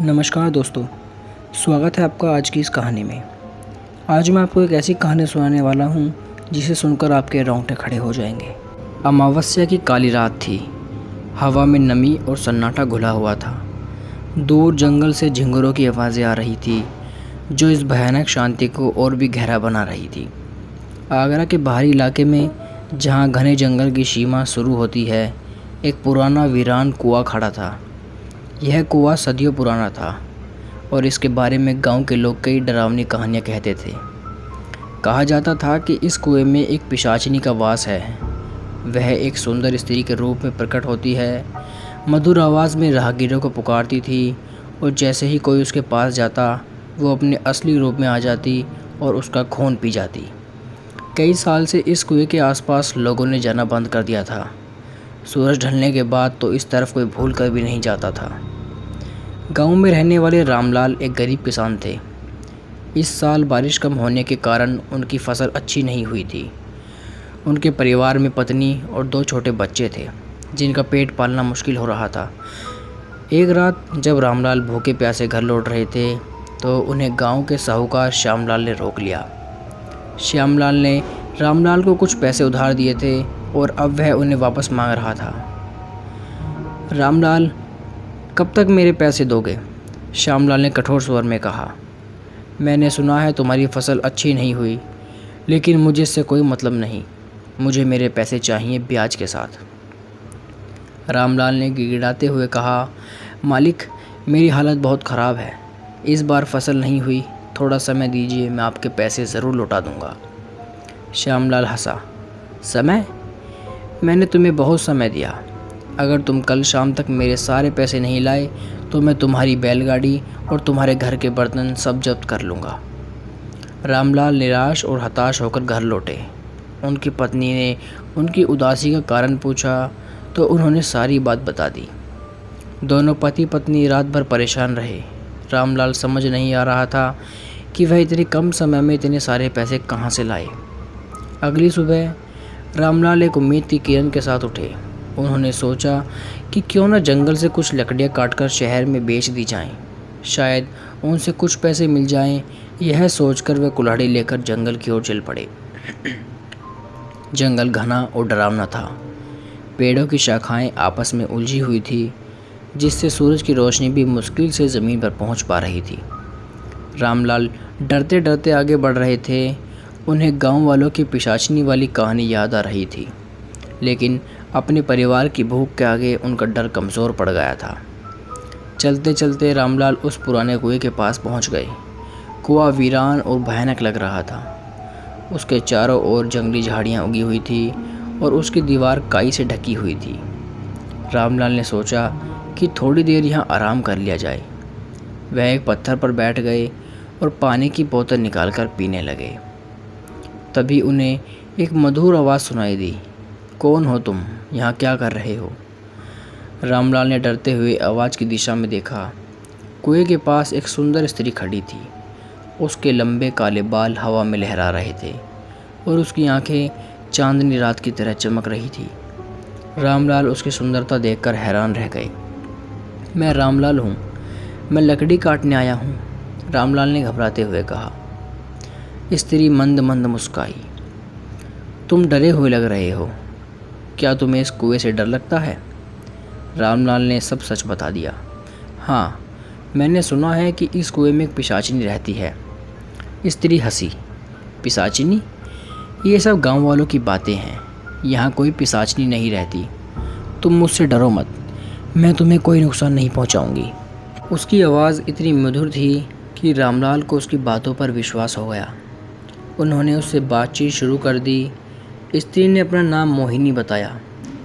नमस्कार दोस्तों, स्वागत है आपका आज की इस कहानी में। आज मैं आपको एक ऐसी कहानी सुनाने वाला हूँ जिसे सुनकर आपके रोंगटे खड़े हो जाएंगे। अमावस्या की काली रात थी। हवा में नमी और सन्नाटा घुला हुआ था। दूर जंगल से झिंगुरों की आवाज़ें आ रही थी जो इस भयानक शांति को और भी गहरा बना रही थी। आगरा के बाहरी इलाके में, जहाँ घने जंगल की सीमा शुरू होती है, एक पुराना वीरान कुआं खड़ा था। यह कुआं सदियों पुराना था और इसके बारे में गांव के लोग कई डरावनी कहानियां कहते थे। कहा जाता था कि इस कुएं में एक पिशाचिनी का वास है। वह एक सुंदर स्त्री के रूप में प्रकट होती है, मधुर आवाज़ में राहगीरों को पुकारती थी और जैसे ही कोई उसके पास जाता वो अपने असली रूप में आ जाती और उसका खून पी जाती। कई साल से इस कुएं के आसपास लोगों ने जाना बंद कर दिया था। सूरज ढलने के बाद तो इस तरफ कोई भूल कर भी नहीं जाता था। गांव में रहने वाले रामलाल एक गरीब किसान थे। इस साल बारिश कम होने के कारण उनकी फसल अच्छी नहीं हुई थी। उनके परिवार में पत्नी और 2 छोटे बच्चे थे जिनका पेट पालना मुश्किल हो रहा था। एक रात जब रामलाल भूखे प्यासे घर लौट रहे थे तो उन्हें गांव के साहूकार श्यामलाल ने रोक लिया। श्यामलाल ने रामलाल को कुछ पैसे उधार दिए थे और अब वह उन्हें वापस मांग रहा था। रामलाल, कब तक मेरे पैसे दोगे? श्यामलाल ने कठोर स्वर में कहा। मैंने सुना है तुम्हारी फसल अच्छी नहीं हुई, लेकिन मुझे इससे कोई मतलब नहीं। मुझे मेरे पैसे चाहिए ब्याज के साथ। रामलाल ने गिड़गिड़ाते हुए कहा, मालिक, मेरी हालत बहुत ख़राब है। इस बार फसल नहीं हुई, थोड़ा समय दीजिए, मैं आपके पैसे ज़रूर लौटा दूंगा। श्यामलाल हंसा। समय? मैंने तुम्हें बहुत समय दिया। अगर तुम कल शाम तक मेरे सारे पैसे नहीं लाए तो मैं तुम्हारी बैलगाड़ी और तुम्हारे घर के बर्तन सब जब्त कर लूँगा। रामलाल निराश और हताश होकर घर लौटे। उनकी पत्नी ने उनकी उदासी का कारण पूछा तो उन्होंने सारी बात बता दी। दोनों पति पत्नी रात भर परेशान रहे। रामलाल समझ नहीं आ रहा था कि वह इतने कम समय में इतने सारे पैसे कहाँ से लाए। अगली सुबह रामलाल एक उम्मीद की किरण के साथ उठे। उन्होंने सोचा कि क्यों न जंगल से कुछ लकड़ियाँ काटकर शहर में बेच दी जाएं। शायद उनसे कुछ पैसे मिल जाएं। यह सोचकर वे कुल्हाड़ी लेकर जंगल की ओर चल पड़े। जंगल घना और डरावना था। पेड़ों की शाखाएं आपस में उलझी हुई थी, जिससे सूरज की रोशनी भी मुश्किल से ज़मीन पर पहुंच पा रही थी। रामलाल डरते डरते आगे बढ़ रहे थे। उन्हें गांव वालों की पिशाचिनी वाली कहानी याद आ रही थी, लेकिन अपने परिवार की भूख के आगे उनका डर कमज़ोर पड़ गया था। चलते चलते रामलाल उस पुराने कुएं के पास पहुंच गए। कुआं वीरान और भयानक लग रहा था। उसके चारों ओर जंगली झाड़ियां उगी हुई थी और उसकी दीवार काई से ढकी हुई थी। रामलाल ने सोचा कि थोड़ी देर यहाँ आराम कर लिया जाए। वह एक पत्थर पर बैठ गए और पानी की बोतल निकालकर पीने लगे। तभी उन्हें एक मधुर आवाज़ सुनाई दी। कौन हो तुम? यहाँ क्या कर रहे हो? रामलाल ने डरते हुए आवाज़ की दिशा में देखा। कुएं के पास एक सुंदर स्त्री खड़ी थी। उसके लंबे काले बाल हवा में लहरा रहे थे और उसकी आंखें चांदनी रात की तरह चमक रही थी। रामलाल उसकी सुंदरता देखकर हैरान रह गए। मैं रामलाल हूँ, मैं लकड़ी काटने आया हूँ, रामलाल ने घबराते हुए कहा। स्त्री मंद मंद मुस्काई। तुम डरे हुए लग रहे हो। क्या तुम्हें इस कुएं से डर लगता है? रामलाल ने सब सच बता दिया। हाँ, मैंने सुना है कि इस कुएं में एक पिशाचिनी रहती है। स्त्री हंसी। पिशाचिनी? ये सब गांव वालों की बातें हैं। यहाँ कोई पिशाचिनी नहीं रहती। तुम मुझसे डरो मत, मैं तुम्हें कोई नुकसान नहीं पहुँचाऊँगी। उसकी आवाज़ इतनी मधुर थी कि रामलाल को उसकी बातों पर विश्वास हो गया। उन्होंने उससे बातचीत शुरू कर दी। स्त्री ने अपना नाम मोहिनी बताया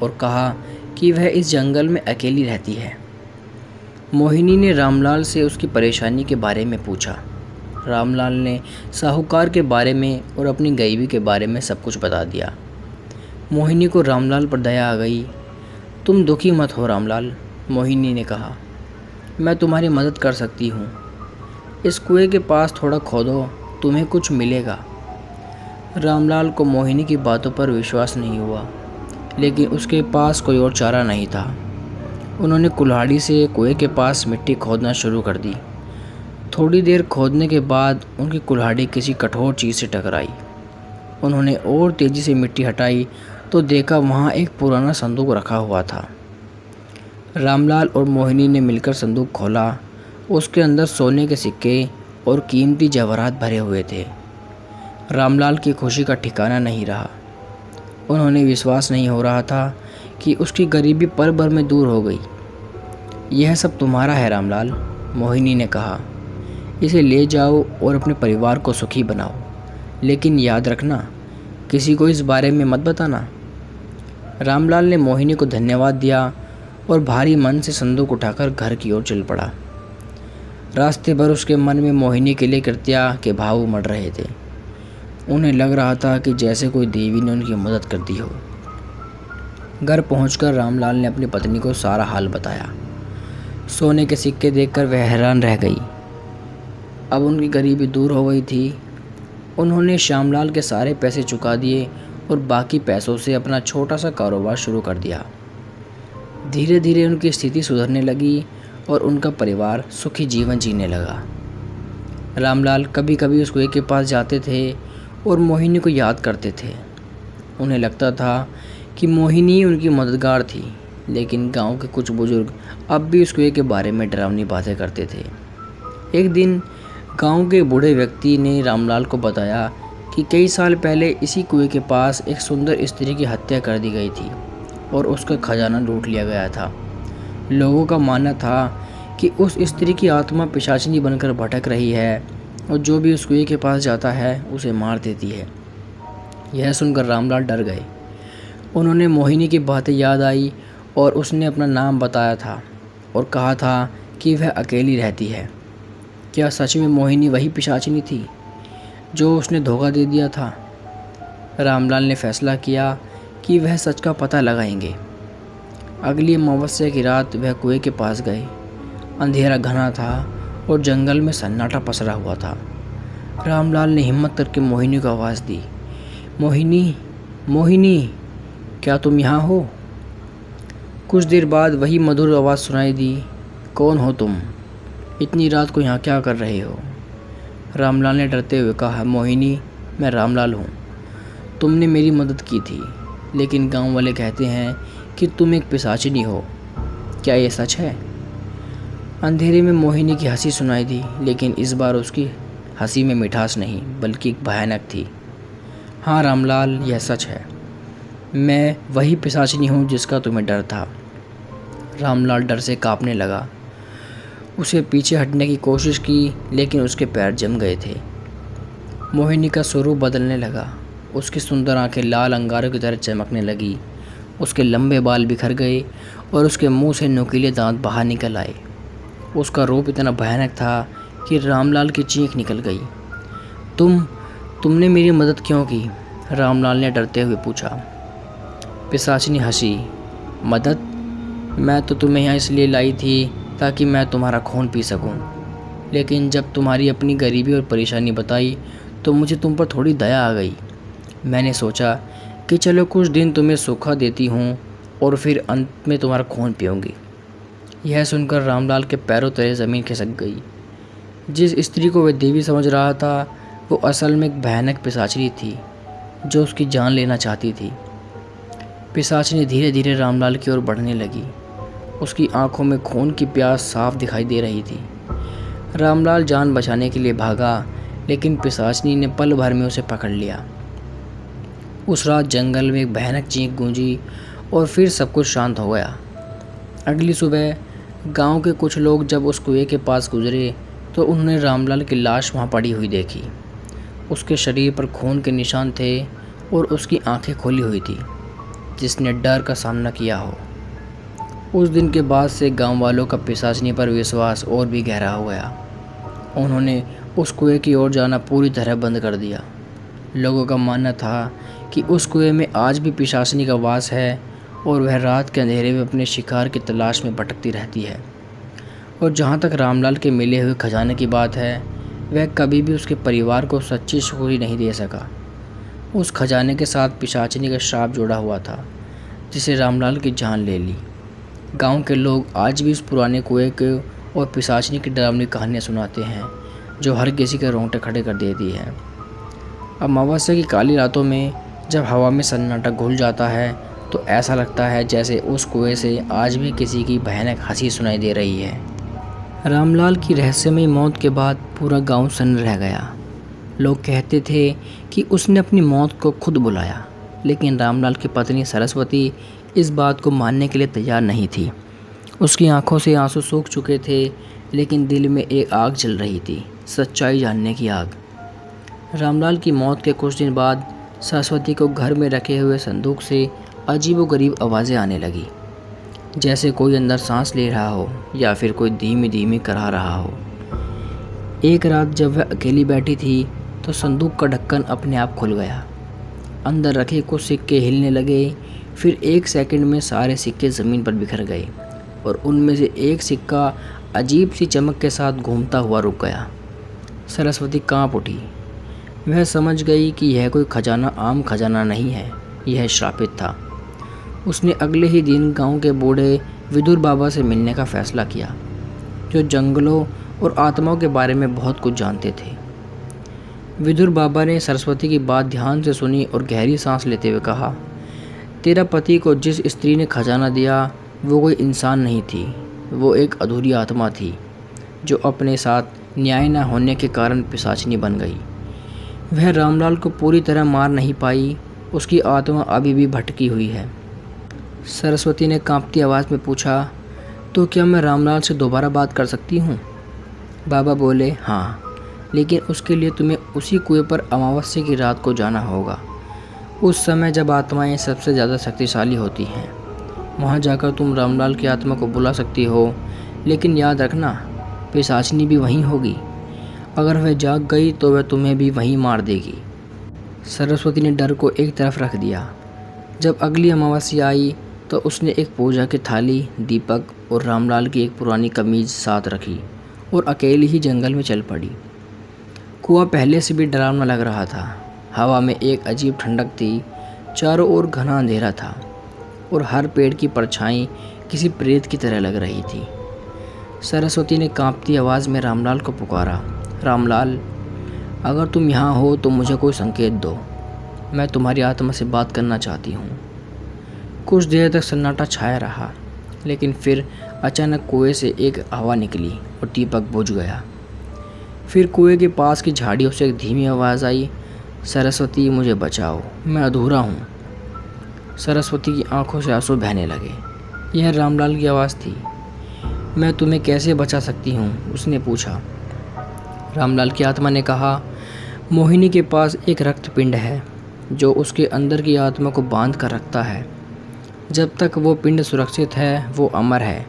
और कहा कि वह इस जंगल में अकेली रहती है। मोहिनी ने रामलाल से उसकी परेशानी के बारे में पूछा। रामलाल ने साहूकार के बारे में और अपनी गरीबी के बारे में सब कुछ बता दिया। मोहिनी को रामलाल पर दया आ गई। तुम दुखी मत हो रामलाल, मोहिनी ने कहा। मैं तुम्हारी मदद कर सकती हूँ। इस कुएं के पास थोड़ा खोदो, तुम्हें कुछ मिलेगा। रामलाल को मोहिनी की बातों पर विश्वास नहीं हुआ, लेकिन उसके पास कोई और चारा नहीं था। उन्होंने कुल्हाड़ी से कुएं के पास मिट्टी खोदना शुरू कर दी। थोड़ी देर खोदने के बाद उनकी कुल्हाड़ी किसी कठोर चीज़ से टकराई। उन्होंने और तेज़ी से मिट्टी हटाई तो देखा वहाँ एक पुराना संदूक रखा हुआ था। रामलाल और मोहिनी ने मिलकर संदूक खोला। उसके अंदर सोने के सिक्के और कीमती जवाहरात भरे हुए थे। रामलाल की खुशी का ठिकाना नहीं रहा। उन्होंने विश्वास नहीं हो रहा था कि उसकी गरीबी पल भर में दूर हो गई। यह सब तुम्हारा है रामलाल, मोहिनी ने कहा। इसे ले जाओ और अपने परिवार को सुखी बनाओ, लेकिन याद रखना किसी को इस बारे में मत बताना। रामलाल ने मोहिनी को धन्यवाद दिया और भारी मन से संदूक उठाकर घर की ओर चल पड़ा। रास्ते भर उसके मन में मोहिनी के लिए कृत्या के भाव उमड़ रहे थे। उन्हें लग रहा था कि जैसे कोई देवी ने उनकी मदद कर दी हो। घर पहुंचकर रामलाल ने अपनी पत्नी को सारा हाल बताया। सोने के सिक्के देखकर वह हैरान रह गई। अब उनकी गरीबी दूर हो गई थी। उन्होंने श्यामलाल के सारे पैसे चुका दिए और बाकी पैसों से अपना छोटा सा कारोबार शुरू कर दिया। धीरे धीरे उनकी स्थिति सुधरने लगी और उनका परिवार सुखी जीवन जीने लगा। रामलाल कभी कभी उस कुएं के पास जाते थे और मोहिनी को याद करते थे। उन्हें लगता था कि मोहिनी उनकी मददगार थी, लेकिन गांव के कुछ बुजुर्ग अब भी उस कुएं के बारे में डरावनी बातें करते थे। एक दिन गांव के बूढ़े व्यक्ति ने रामलाल को बताया कि कई साल पहले इसी कुएं के पास एक सुंदर स्त्री की हत्या कर दी गई थी और उसका खजाना लूट लिया गया था। लोगों का मानना था कि उस स्त्री की आत्मा पिशाचिनी बनकर भटक रही है और जो भी उस कुएं के पास जाता है उसे मार देती है। यह सुनकर रामलाल डर गए। उन्होंने मोहिनी की बातें याद आई और उसने अपना नाम बताया था और कहा था कि वह अकेली रहती है। क्या सच में मोहिनी वही पिशाचिनी थी जो उसने धोखा दे दिया था? रामलाल ने फैसला किया कि वह सच का पता लगाएंगे। अगली अमावस्या की रात वह कुएं के पास गए। अंधेरा घना था और जंगल में सन्नाटा पसरा हुआ था। रामलाल ने हिम्मत करके मोहिनी को आवाज़ दी, मोहिनी, मोहिनी, क्या तुम यहाँ हो? कुछ देर बाद वही मधुर आवाज़ सुनाई दी, कौन हो तुम? इतनी रात को यहाँ क्या कर रहे हो? रामलाल ने डरते हुए कहा, मोहिनी, मैं रामलाल हूँ। तुमने मेरी मदद की थी, लेकिन गांव वाले कहते हैं कि तुम एक पिशाचिनी हो। क्या ये सच है? अंधेरे में मोहिनी की हंसी सुनाई दी, लेकिन इस बार उसकी हंसी में मिठास नहीं बल्कि भयानक थी। हाँ रामलाल, यह सच है। मैं वही पिशाचिनी हूँ जिसका तुम्हें डर था। रामलाल डर से कांपने लगा। उसे पीछे हटने की कोशिश की, लेकिन उसके पैर जम गए थे। मोहिनी का स्वरूप बदलने लगा। उसकी सुंदर आंखें लाल अंगारों की तरह चमकने लगी। उसके लंबे बाल बिखर गए और उसके मुंह से नुकीले दांत बाहर निकल आए। उसका रूप इतना भयानक था कि रामलाल की चीख निकल गई। तुमने मेरी मदद क्यों की? रामलाल ने डरते हुए पूछा। पिशाचिनी हंसी, मदद? मैं तो तुम्हें यहाँ इसलिए लाई थी ताकि मैं तुम्हारा खून पी सकूं। लेकिन जब तुम्हारी अपनी गरीबी और परेशानी बताई तो मुझे तुम पर थोड़ी दया आ गई। मैंने सोचा कि चलो कुछ दिन तुम्हें सुखा देती हूँ और फिर अंत में तुम्हारा खून पीऊँगी। यह सुनकर रामलाल के पैरों तले ज़मीन खिसक गई। जिस स्त्री को वह देवी समझ रहा था वो असल में एक भयानक पिशाचिनी थी जो उसकी जान लेना चाहती थी। पिशाचिनी धीरे धीरे रामलाल की ओर बढ़ने लगी। उसकी आंखों में खून की प्यास साफ दिखाई दे रही थी। रामलाल जान बचाने के लिए भागा, लेकिन पिशाचिनी ने पल भर में उसे पकड़ लिया। उस रात जंगल में एक भयानक चीख गूंजी और फिर सब कुछ शांत हो गया। अगली सुबह गांव के कुछ लोग जब उस कुएं के पास गुजरे तो उन्होंने रामलाल की लाश वहां पड़ी हुई देखी। उसके शरीर पर खून के निशान थे और उसकी आंखें खोली हुई थी, जिसने डर का सामना किया हो। उस दिन के बाद से गांव वालों का पिशाचिनी पर विश्वास और भी गहरा हो गया। उन्होंने उस कुएं की ओर जाना पूरी तरह बंद कर दिया। लोगों का मानना था कि उस कुएं में आज भी पिशाचिनी का वास है और वह रात के अंधेरे में अपने शिकार की तलाश में भटकती रहती है। और जहाँ तक रामलाल के मिले हुए खजाने की बात है, वह कभी भी उसके परिवार को सच्ची सुखी नहीं दे सका। उस खजाने के साथ पिशाचिनी का श्राप जुड़ा हुआ था, जिसे रामलाल की जान ले ली। गांव के लोग आज भी उस पुराने कुएं के और पिशाचनी की डरावनी कहानियाँ सुनाते हैं जो हर किसी के रोंगटे खड़े कर देती है। अमावस्या की काली रातों में जब हवा में सन्नाटा घुल जाता है तो ऐसा लगता है जैसे उस कुएं से आज भी किसी की भयानक हंसी सुनाई दे रही है। रामलाल की रहस्यमयी मौत के बाद पूरा गांव सन्न रह गया। लोग कहते थे कि उसने अपनी मौत को खुद बुलाया, लेकिन रामलाल की पत्नी सरस्वती इस बात को मानने के लिए तैयार नहीं थी। उसकी आंखों से आंसू सूख चुके थे, लेकिन दिल में एक आग जल रही थी, सच्चाई जानने की आग। रामलाल की मौत के कुछ दिन बाद सरस्वती को घर में रखे हुए संदूक से अजीबोगरीब आवाज़ें आने लगी, जैसे कोई अंदर सांस ले रहा हो या फिर कोई धीमी धीमी करा रहा हो। एक रात जब वह अकेली बैठी थी तो संदूक का ढक्कन अपने आप खुल गया। अंदर रखे कुछ सिक्के हिलने लगे, फिर एक सेकंड में सारे सिक्के ज़मीन पर बिखर गए और उनमें से एक सिक्का अजीब सी चमक के साथ घूमता हुआ रुक गया। सरस्वती कांप उठी। वह समझ गई कि यह कोई खजाना आम खजाना नहीं है, यह श्रापित था। उसने अगले ही दिन गांव के बूढ़े विदुर बाबा से मिलने का फैसला किया, जो जंगलों और आत्माओं के बारे में बहुत कुछ जानते थे। विदुर बाबा ने सरस्वती की बात ध्यान से सुनी और गहरी सांस लेते हुए कहा, तेरा पति को जिस स्त्री ने खजाना दिया वो कोई इंसान नहीं थी, वो एक अधूरी आत्मा थी जो अपने साथ न्याय न होने के कारण पिशाचनी बन गई। वह रामलाल को पूरी तरह मार नहीं पाई, उसकी आत्मा अभी भी भटकी हुई है। सरस्वती ने कांपती आवाज़ में पूछा, तो क्या मैं रामलाल से दोबारा बात कर सकती हूँ? बाबा बोले, हाँ, लेकिन उसके लिए तुम्हें उसी कुएं पर अमावस्या की रात को जाना होगा। उस समय जब आत्माएं सबसे ज़्यादा शक्तिशाली होती हैं, वहाँ जाकर तुम रामलाल की आत्मा को बुला सकती हो, लेकिन याद रखना पिशाचनी भी वहीं होगी। अगर वह जाग गई तो वह तुम्हें भी वहीं मार देगी। सरस्वती ने डर को एक तरफ रख दिया। जब अगली अमावस्या आई तो उसने एक पूजा की थाली, दीपक और रामलाल की एक पुरानी कमीज साथ रखी और अकेली ही जंगल में चल पड़ी। कुआं पहले से भी डरावना लग रहा था। हवा में एक अजीब ठंडक थी, चारों ओर घना अंधेरा था और हर पेड़ की परछाई किसी प्रेत की तरह लग रही थी। सरस्वती ने कांपती आवाज़ में रामलाल को पुकारा, रामलाल, अगर तुम यहाँ हो तो मुझे कोई संकेत दो, मैं तुम्हारी आत्मा से बात करना चाहती हूँ। कुछ देर तक सन्नाटा छाया रहा, लेकिन फिर अचानक कुएं से एक हवा निकली और दीपक बुझ गया। फिर कुएं के पास की झाड़ियों से एक धीमी आवाज़ आई, सरस्वती मुझे बचाओ, मैं अधूरा हूँ। सरस्वती की आंखों से आंसू बहने लगे। यह रामलाल की आवाज़ थी। मैं तुम्हें कैसे बचा सकती हूँ? उसने पूछा। रामलाल की आत्मा ने कहा, मोहिनी के पास एक रक्त पिंड है जो उसके अंदर की आत्मा को बांध कर रखता है। जब तक वो पिंड सुरक्षित है वो अमर है।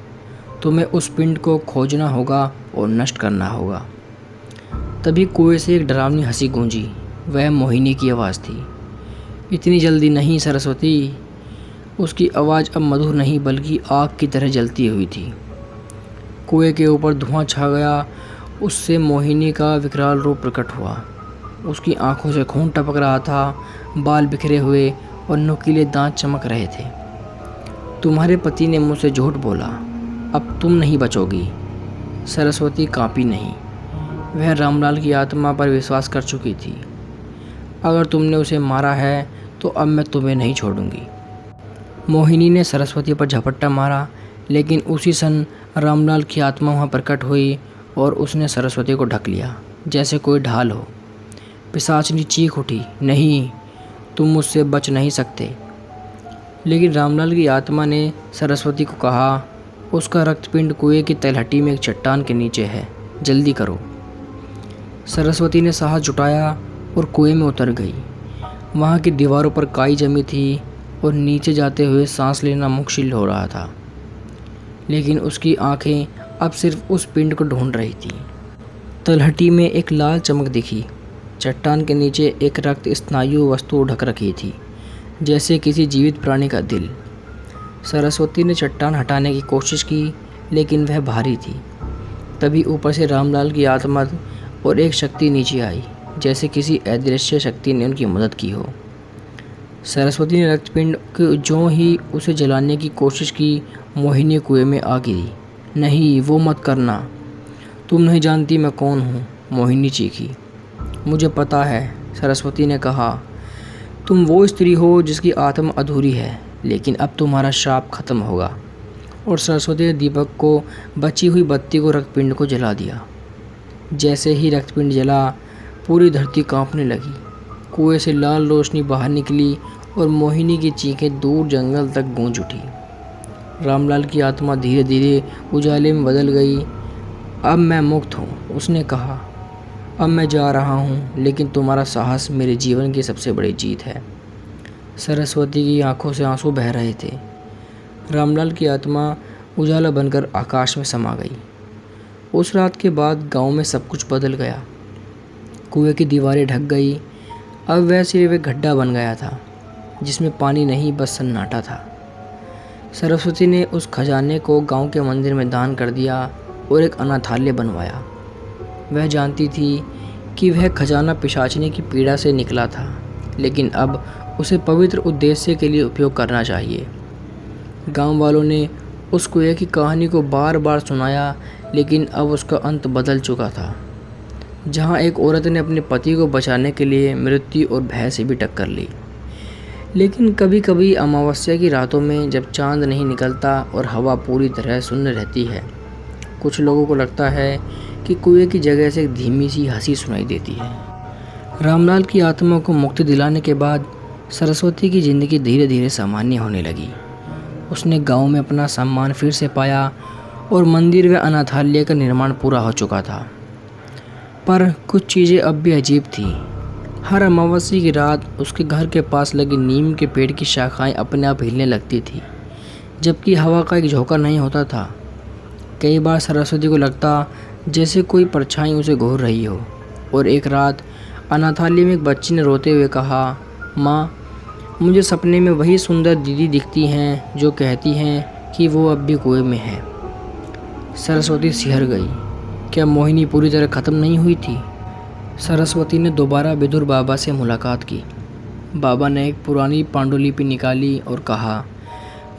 तुम्हें उस पिंड को खोजना होगा और नष्ट करना होगा। तभी कुएं से एक डरावनी हंसी गूंजी। वह मोहिनी की आवाज़ थी। इतनी जल्दी नहीं सरस्वती। उसकी आवाज़ अब मधुर नहीं बल्कि आग की तरह जलती हुई थी। कुएं के ऊपर धुआं छा गया। उससे मोहिनी का विकराल रूप प्रकट हुआ। उसकी आंखों से खून टपक रहा था, बाल बिखरे हुए और नुकीले दांत चमक रहे थे। तुम्हारे पति ने मुझसे झूठ बोला, अब तुम नहीं बचोगी। सरस्वती कांपी नहीं। वह रामलाल की आत्मा पर विश्वास कर चुकी थी। अगर तुमने उसे मारा है तो अब मैं तुम्हें नहीं छोड़ूंगी। मोहिनी ने सरस्वती पर झपट्टा मारा, लेकिन उसी क्षण रामलाल की आत्मा वहाँ प्रकट हुई और उसने सरस्वती को ढक लिया जैसे कोई ढाल हो। पिशाचनी चीख उठी, नहीं, तुम मुझसे बच नहीं सकते। लेकिन रामलाल की आत्मा ने सरस्वती को कहा, उसका रक्तपिंड कुएं की तलहटी में एक चट्टान के नीचे है, जल्दी करो। सरस्वती ने साहस जुटाया और कुएं में उतर गई। वहाँ की दीवारों पर काई जमी थी और नीचे जाते हुए सांस लेना मुश्किल हो रहा था। लेकिन उसकी आंखें अब सिर्फ उस पिंड को ढूंढ रही थी। तलहटी में एक लाल चमक दिखी। चट्टान के नीचे एक रक्त स्नायु वस्तु ढक रखी थी, जैसे किसी जीवित प्राणी का दिल। सरस्वती ने चट्टान हटाने की कोशिश की, लेकिन वह भारी थी। तभी ऊपर से रामलाल की आत्मा और एक शक्ति नीचे आई, जैसे किसी अदृश्य शक्ति ने उनकी मदद की हो। सरस्वती ने रक्तपिंड को जो ही उसे जलाने की कोशिश की, मोहिनी कुएं में आ गिरी। नहीं, वो मत करना। तुम नहीं जानती मैं कौन हूँ, मोहिनी चीखी। मुझे पता है, सरस्वती ने कहा। तुम वो स्त्री हो जिसकी आत्मा अधूरी है, लेकिन अब तुम्हारा श्राप खत्म होगा। और सरस्वती ने दीपक को बची हुई बत्ती को रक्तपिंड को जला दिया। जैसे ही रक्तपिंड जला, पूरी धरती कांपने लगी। कुएं से लाल रोशनी बाहर निकली और मोहिनी की चीखें दूर जंगल तक गूंज उठी। रामलाल की आत्मा धीरे धीरे उजाले में बदल गई। अब मैं मुक्त हूँ, उसने कहा। अब मैं जा रहा हूँ, लेकिन तुम्हारा साहस मेरे जीवन की सबसे बड़ी जीत है। सरस्वती की आंखों से आंसू बह रहे थे। रामलाल की आत्मा उजाला बनकर आकाश में समा गई। उस रात के बाद गांव में सब कुछ बदल गया। कुएं की दीवारें ढक गई। अब वह सिर्फ एक गड्ढा बन गया था, जिसमें पानी नहीं, बस सन्नाटा था। सरस्वती ने उस खजाने को गांव के मंदिर में दान कर दिया और एक अनाथालय बनवाया। वह जानती थी कि वह खजाना पिशाचनी की पीड़ा से निकला था, लेकिन अब उसे पवित्र उद्देश्य के लिए उपयोग करना चाहिए। गांव वालों ने उस कुएं की कहानी को बार बार सुनाया, लेकिन अब उसका अंत बदल चुका था। जहां एक औरत ने अपने पति को बचाने के लिए मृत्यु और भय से भी टक्कर ली। लेकिन कभी कभी अमावस्या की रातों में, जब चांद नहीं निकलता और हवा पूरी तरह शून्य रहती है, कुछ लोगों को लगता है कि कुएं की जगह से एक धीमी सी हंसी सुनाई देती है। रामलाल की आत्मा को मुक्ति दिलाने के बाद सरस्वती की जिंदगी धीरे धीरे सामान्य होने लगी। उसने गांव में अपना सम्मान फिर से पाया और मंदिर व अनाथालय का निर्माण पूरा हो चुका था। पर कुछ चीज़ें अब भी अजीब थीं। हर अमावस्या की रात उसके घर के पास लगे नीम के पेड़ की शाखाएं अपने आप हिलने लगती थी, जबकि हवा का एक झोंका नहीं होता था। कई बार सरस्वती को लगता जैसे कोई परछाई उसे घूर रही हो। और एक रात अनाथालय में एक बच्ची ने रोते हुए कहा, माँ, मुझे सपने में वही सुंदर दीदी दिखती हैं जो कहती हैं कि वो अब भी कुएं में है। सरस्वती सिहर गई। क्या मोहिनी पूरी तरह ख़त्म नहीं हुई थी? सरस्वती ने दोबारा विदुर बाबा से मुलाकात की। बाबा ने एक पुरानी पांडुलिपि निकाली और कहा,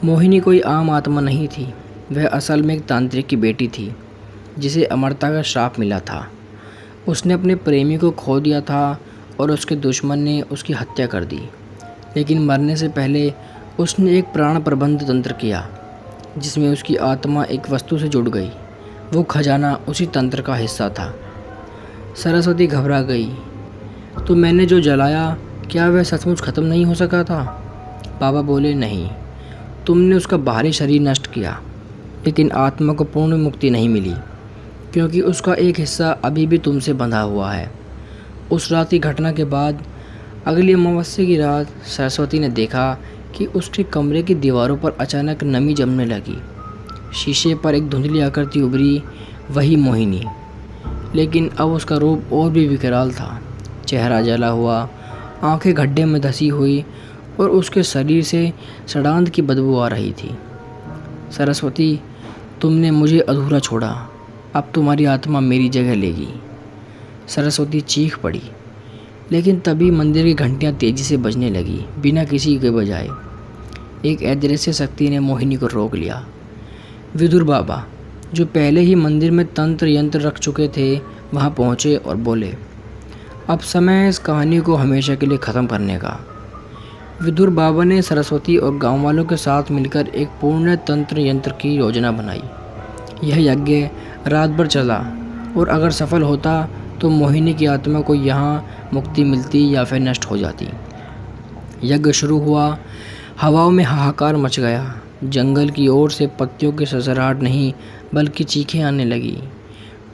मोहिनी कोई आम आत्मा नहीं थी। वह असल में एक तांत्रिक की बेटी थी, जिसे अमरता का श्राप मिला था। उसने अपने प्रेमी को खो दिया था और उसके दुश्मन ने उसकी हत्या कर दी। लेकिन मरने से पहले उसने एक प्राण प्रबंध तंत्र किया, जिसमें उसकी आत्मा एक वस्तु से जुड़ गई। वो खजाना उसी तंत्र का हिस्सा था। सरस्वती घबरा गई। तो मैंने जो जलाया, क्या वह सचमुच ख़त्म नहीं हो सका था? बाबा बोले, नहीं, तुमने उसका बाहरी शरीर नष्ट किया, लेकिन आत्मा को पूर्ण मुक्ति नहीं मिली, क्योंकि उसका एक हिस्सा अभी भी तुमसे बंधा हुआ है। उस रात की घटना के बाद अगली अमावस्या की रात सरस्वती ने देखा कि उसके कमरे की दीवारों पर अचानक नमी जमने लगी। शीशे पर एक धुंधली आकृति उभरी, वही मोहिनी। लेकिन अब उसका रूप और भी विकराल था। चेहरा जला हुआ, आंखें गड्ढे में धंसी हुई और उसके शरीर से सड़ांध की बदबू आ रही थी। सरस्वती, तुमने मुझे अधूरा छोड़ा, अब तुम्हारी आत्मा मेरी जगह लेगी। सरस्वती चीख पड़ी। लेकिन तभी मंदिर की घंटियां तेजी से बजने लगी, बिना किसी के बजाए। एक अदृश्य शक्ति ने मोहिनी को रोक लिया। विदुर बाबा, जो पहले ही मंदिर में तंत्र यंत्र रख चुके थे, वहां पहुंचे और बोले, अब समय है इस कहानी को हमेशा के लिए ख़त्म करने का। विदुर बाबा ने सरस्वती और गांव वालों के साथ मिलकर एक पूर्ण तंत्र यंत्र की योजना बनाई। यह यज्ञ रात भर चला और अगर सफल होता तो मोहिनी की आत्मा को यहाँ मुक्ति मिलती या फिर नष्ट हो जाती। यज्ञ शुरू हुआ। हवाओं में हाहाकार मच गया। जंगल की ओर से पत्तियों की ससराहट नहीं, बल्कि चीखें आने लगी।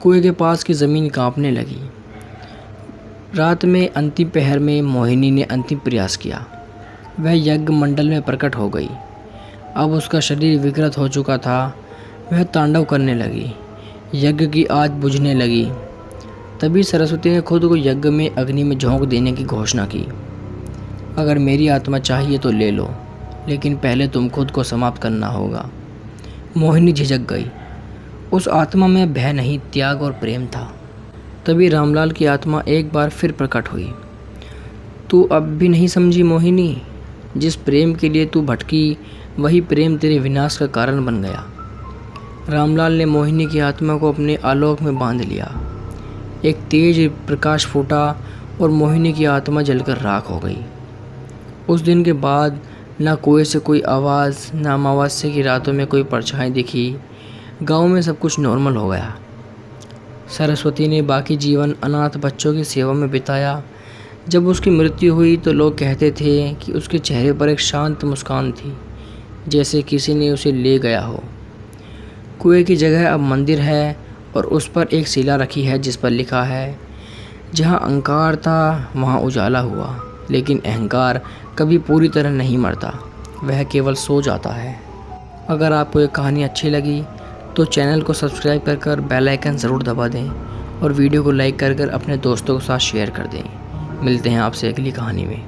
कुएं के पास की ज़मीन कांपने लगी। रात में अंतिम पहर में मोहिनी ने अंतिम प्रयास किया। वह यज्ञ मंडल में प्रकट हो गई। अब उसका शरीर विकृत हो चुका था। वह तांडव करने लगी। यज्ञ की आग बुझने लगी। तभी सरस्वती ने खुद को यज्ञ में अग्नि में झोंक देने की घोषणा की। अगर मेरी आत्मा चाहिए तो ले लो, लेकिन पहले तुम खुद को समाप्त करना होगा। मोहिनी झिझक गई। उस आत्मा में भय नहीं, त्याग और प्रेम था। तभी रामलाल की आत्मा एक बार फिर प्रकट हुई। तू अब भी नहीं समझी मोहिनी? जिस प्रेम के लिए तू भटकी, वही प्रेम तेरे विनाश का कारण बन गया। रामलाल ने मोहिनी की आत्मा को अपने आलोक में बांध लिया। एक तेज प्रकाश फूटा और मोहिनी की आत्मा जलकर राख हो गई। उस दिन के बाद ना कुएं से कोई आवाज़, ना अमावस्या की रातों में कोई परछाई दिखी। गांव में सब कुछ नॉर्मल हो गया। सरस्वती ने बाकी जीवन अनाथ बच्चों की सेवा में बिताया। जब उसकी मृत्यु हुई तो लोग कहते थे कि उसके चेहरे पर एक शांत मुस्कान थी, जैसे किसी ने उसे ले गया हो। कुएं की जगह अब मंदिर है और उस पर एक शिला रखी है जिस पर लिखा है, जहाँ अहंकार था वहाँ उजाला हुआ, लेकिन अहंकार कभी पूरी तरह नहीं मरता, वह केवल सो जाता है। अगर आपको ये कहानी अच्छी लगी तो चैनल को सब्सक्राइब कर बेल आइकन ज़रूर दबा दें और वीडियो को लाइक कर अपने दोस्तों के साथ शेयर कर दें। मिलते हैं आपसे अगली कहानी में।